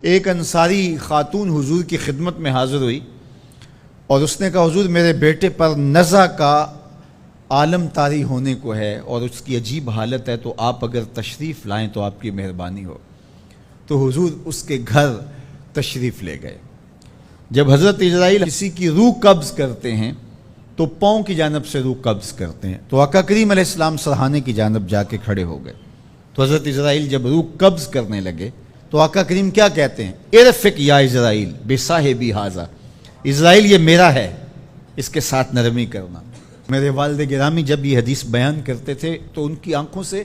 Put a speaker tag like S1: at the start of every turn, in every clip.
S1: ایک انصاری خاتون حضور کی خدمت میں حاضر ہوئی اور اس نے کہا حضور میرے بیٹے پر نزع کا عالم طاری ہونے کو ہے اور اس کی عجیب حالت ہے، تو آپ اگر تشریف لائیں تو آپ کی مہربانی ہو۔ تو حضور اس کے گھر تشریف لے گئے۔ جب حضرت اسرائیل کسی کی روح قبض کرتے ہیں تو پاؤں کی جانب سے روح قبض کرتے ہیں، تو آقا کریم علیہ السلام سرہانے کی جانب جا کے کھڑے ہو گئے۔ تو حضرت اسرائیل جب روح قبض کرنے لگے تو آقا کریم کیا کہتے ہیں؟ ارفق یا اسرائیل بصاحبی ھذا، اسرائیل یہ میرا ہے، اس کے ساتھ نرمی کرنا۔ میرے والد گرامی جب یہ حدیث بیان کرتے تھے تو ان کی آنکھوں سے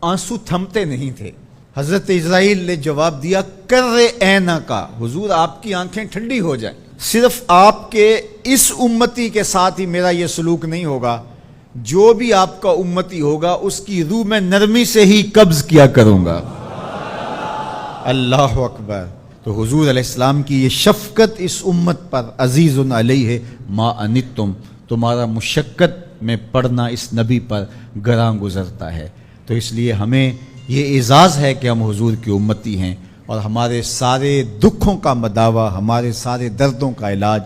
S1: آنسو تھمتے نہیں تھے۔ حضرت اسرائیل نے جواب دیا کر عینا کا، حضور آپ کی آنکھیں ٹھنڈی ہو جائیں، صرف آپ کے اس امتی کے ساتھ ہی میرا یہ سلوک نہیں ہوگا، جو بھی آپ کا امتی ہوگا اس کی روح میں نرمی سے ہی قبض کیا کروں گا۔ اللہ اکبر۔ تو حضور علیہ السلام کی یہ شفقت اس امت پر، عزیز علیہ ما انتم، تمہارا مشقت میں پڑھنا اس نبی پر گراں گزرتا ہے۔ تو اس لیے ہمیں یہ اعزاز ہے کہ ہم حضور کی امتی ہیں اور ہمارے سارے دکھوں کا مداوع، ہمارے سارے دردوں کا علاج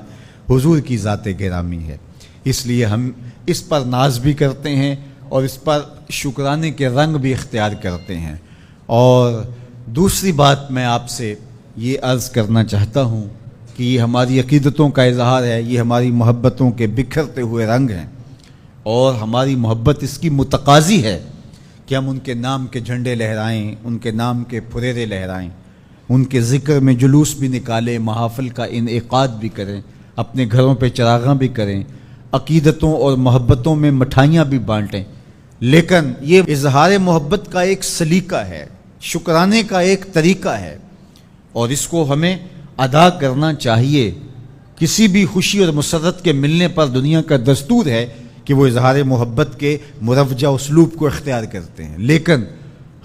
S1: حضور کی ذات گرامی ہے۔ اس لیے ہم اس پر ناز بھی کرتے ہیں اور اس پر شکرانے کے رنگ بھی اختیار کرتے ہیں۔ اور دوسری بات میں آپ سے یہ عرض کرنا چاہتا ہوں کہ یہ ہماری عقیدتوں کا اظہار ہے، یہ ہماری محبتوں کے بکھرتے ہوئے رنگ ہیں، اور ہماری محبت اس کی متقاضی ہے کہ ہم ان کے نام کے جھنڈے لہرائیں، ان کے نام کے پھریرے لہرائیں، ان کے ذکر میں جلوس بھی نکالیں، محافل کا انعقاد بھی کریں، اپنے گھروں پہ چراغاں بھی کریں، عقیدتوں اور محبتوں میں مٹھائیاں بھی بانٹیں۔ لیکن یہ اظہار محبت کا ایک سلیقہ ہے، شکرانے کا ایک طریقہ ہے، اور اس کو ہمیں ادا کرنا چاہیے۔ کسی بھی خوشی اور مسرت کے ملنے پر دنیا کا دستور ہے کہ وہ اظہار محبت کے مروجہ اسلوب کو اختیار کرتے ہیں، لیکن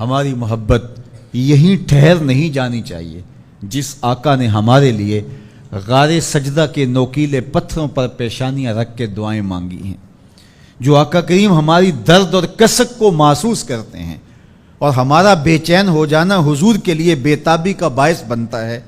S1: ہماری محبت یہیں ٹھہر نہیں جانی چاہیے۔ جس آقا نے ہمارے لیے غار سجدہ کے نوکیلے پتھروں پر پیشانیاں رکھ کے دعائیں مانگی ہیں، جو آقا کریم ہماری درد اور کسک کو محسوس کرتے ہیں، اور ہمارا بے چین ہو جانا حضور کے لیے بےتابی کا باعث بنتا ہے،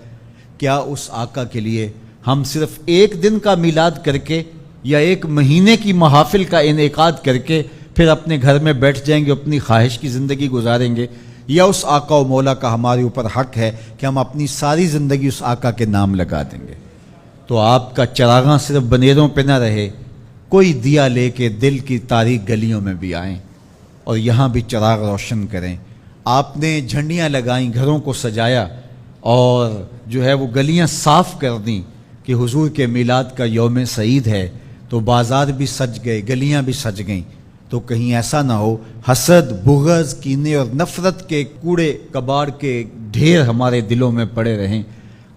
S1: کیا اس آقا کے لیے ہم صرف ایک دن کا میلاد کر کے یا ایک مہینے کی محافل کا انعقاد کر کے پھر اپنے گھر میں بیٹھ جائیں گے، اپنی خواہش کی زندگی گزاریں گے؟ یا اس آقا و مولا کا ہمارے اوپر حق ہے کہ ہم اپنی ساری زندگی اس آقا کے نام لگا دیں گے؟ تو آپ کا چراغاں صرف بنیروں پہ نہ رہے، کوئی دیا لے کے دل کی تاریک گلیوں میں بھی آئیں اور یہاں بھی چراغ روشن کریں۔ آپ نے جھنڈیاں لگائیں، گھروں کو سجایا اور جو ہے وہ گلیاں صاف کر دیں کہ حضور کے میلاد کا یوم سعید ہے، تو بازار بھی سج گئے، گلیاں بھی سج گئیں۔ تو کہیں ایسا نہ ہو حسد، بغض، کینے اور نفرت کے کوڑے کباڑ کے ڈھیر ہمارے دلوں میں پڑے رہیں۔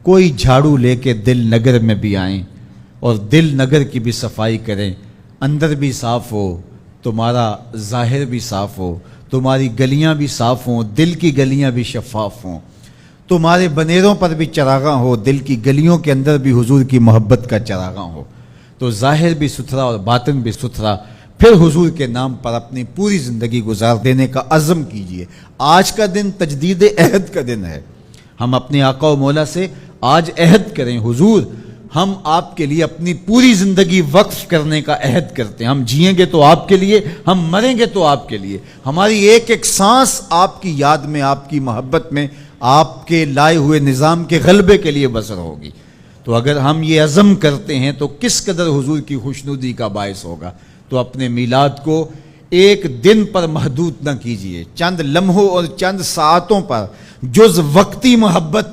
S1: کوئی جھاڑو لے کے دل نگر میں بھی آئیں اور دل نگر کی بھی صفائی کریں، اندر بھی صاف ہو، تمہارا ظاہر بھی صاف ہو، تمہاری گلیاں بھی صاف ہوں، دل کی گلیاں بھی شفاف ہوں، تمہارے بنیروں پر بھی چراغاں ہو، دل کی گلیوں کے اندر بھی حضور کی محبت کا چراغاں ہو، تو ظاہر بھی ستھرا اور باطن بھی ستھرا، پھر حضور کے نام پر اپنی پوری زندگی گزار دینے کا عزم کیجئے۔ آج کا دن تجدید عہد کا دن ہے، ہم اپنے آقا و مولا سے آج عہد کریں، حضور ہم آپ کے لیے اپنی پوری زندگی وقف کرنے کا عہد کرتے ہیں، ہم جئیں گے تو آپ کے لیے، ہم مریں گے تو آپ کے لیے، ہماری ایک ایک سانس آپ کی یاد میں، آپ کی محبت میں، آپ کے لائے ہوئے نظام کے غلبے کے لیے بسر ہوگی۔ تو اگر ہم یہ عزم کرتے ہیں تو کس قدر حضور کی خوشنودی کا باعث ہوگا۔ تو اپنے میلاد کو ایک دن پر محدود نہ کیجئے، چند لمحوں اور چند ساعتوں پر جز وقتی محبت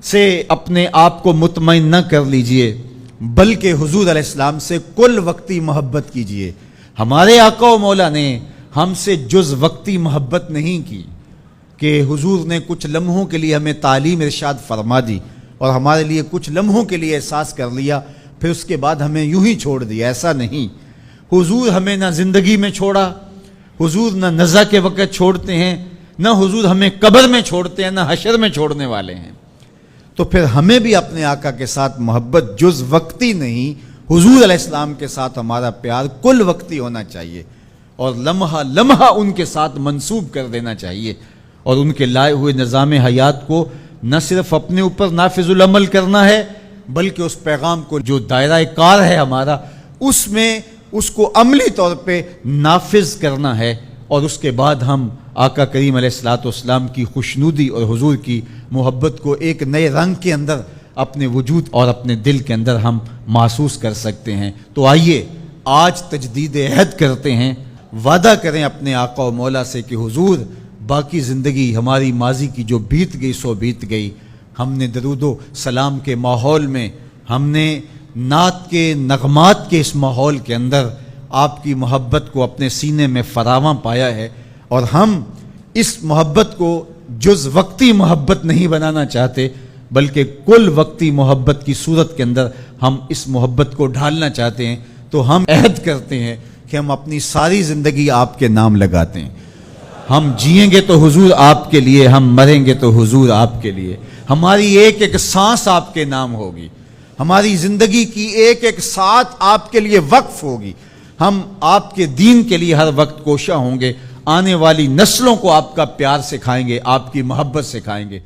S1: سے اپنے آپ کو مطمئن نہ کر لیجئے، بلکہ حضور علیہ السلام سے کل وقتی محبت کیجئے۔ ہمارے آقا و مولا نے ہم سے جز وقتی محبت نہیں کی کہ حضور نے کچھ لمحوں کے لیے ہمیں تعلیم ارشاد فرما دی اور ہمارے لیے کچھ لمحوں کے لیے احساس کر لیا، پھر اس کے بعد ہمیں یوں ہی چھوڑ دیا، ایسا نہیں۔ حضور ہمیں نہ زندگی میں چھوڑا، حضور نہ نزع کے وقت چھوڑتے ہیں، نہ حضور ہمیں قبر میں چھوڑتے ہیں، نہ حشر میں چھوڑنے والے ہیں۔ تو پھر ہمیں بھی اپنے آقا کے ساتھ محبت جز وقتی نہیں، حضور علیہ السلام کے ساتھ ہمارا پیار کل وقتی ہونا چاہیے، اور لمحہ لمحہ ان کے ساتھ منسوب کر دینا چاہیے، اور ان کے لائے ہوئے نظام حیات کو نہ صرف اپنے اوپر نافذ العمل کرنا ہے بلکہ اس پیغام کو جو دائرہ کار ہے ہمارا اس میں اس کو عملی طور پہ نافذ کرنا ہے، اور اس کے بعد ہم آقا کریم علیہ الصلوۃ والسلام کی خوشنودی اور حضور کی محبت کو ایک نئے رنگ کے اندر اپنے وجود اور اپنے دل کے اندر ہم محسوس کر سکتے ہیں۔ تو آئیے آج تجدید عہد کرتے ہیں، وعدہ کریں اپنے آقا و مولا سے کہ حضور باقی زندگی ہماری ماضی کی جو بیت گئی سو بیت گئی، ہم نے درود و سلام کے ماحول میں، ہم نے نعت کے نغمات کے اس ماحول کے اندر آپ کی محبت کو اپنے سینے میں فراواں پایا ہے، اور ہم اس محبت کو جز وقتی محبت نہیں بنانا چاہتے بلکہ کل وقتی محبت کی صورت کے اندر ہم اس محبت کو ڈھالنا چاہتے ہیں۔ تو ہم عہد کرتے ہیں کہ ہم اپنی ساری زندگی آپ کے نام لگاتے ہیں، ہم جئیں گے تو حضور آپ کے لیے، ہم مریں گے تو حضور آپ کے لیے، ہماری ایک ایک سانس آپ کے نام ہوگی، ہماری زندگی کی ایک ایک ساتھ آپ کے لیے وقف ہوگی، ہم آپ کے دین کے لیے ہر وقت کوشاں ہوں گے، آنے والی نسلوں کو آپ کا پیار سکھائیں گے، آپ کی محبت سکھائیں گے۔